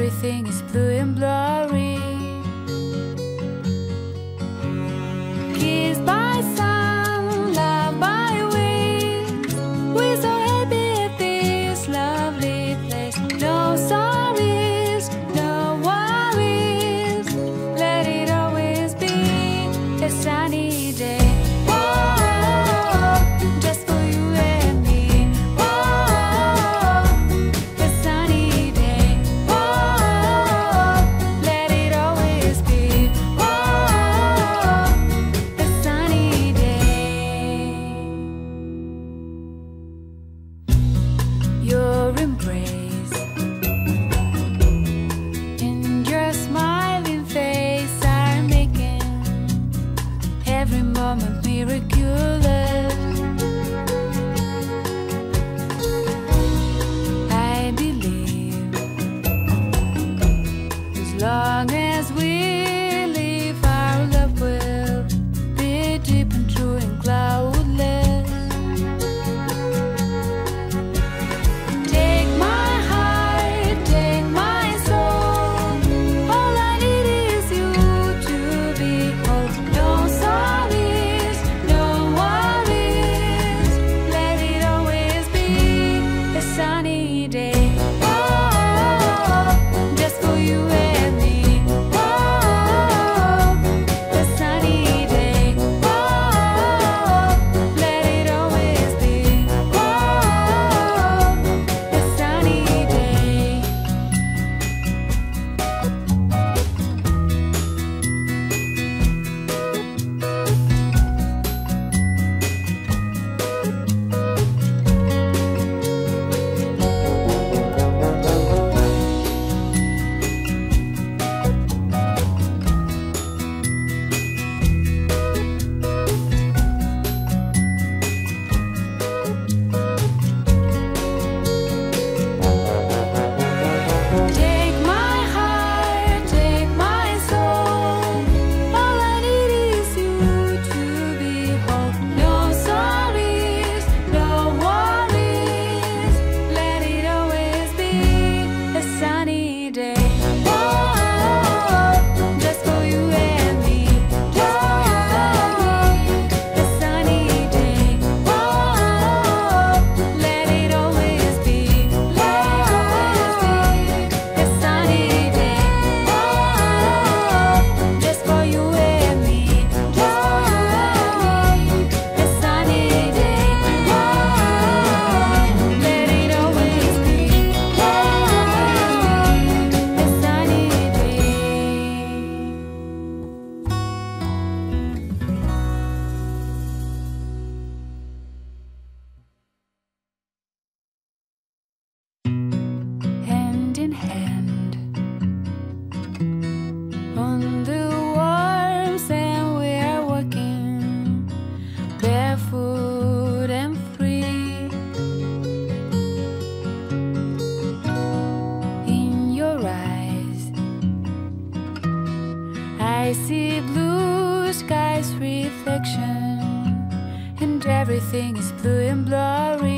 everything is blue and blurry. Kissed by sun, loved by winds, we're so happy at this lovely place. No sorries, no worries, let it always be a sunny day. Your embrace and your smiling face are making every moment miraculous. I believe as long as we live, our love will be deep and true and cloudless. On the warm sand we are walking, barefoot and free. In your eyes I see blue skies reflection, and everything is blue and blurry.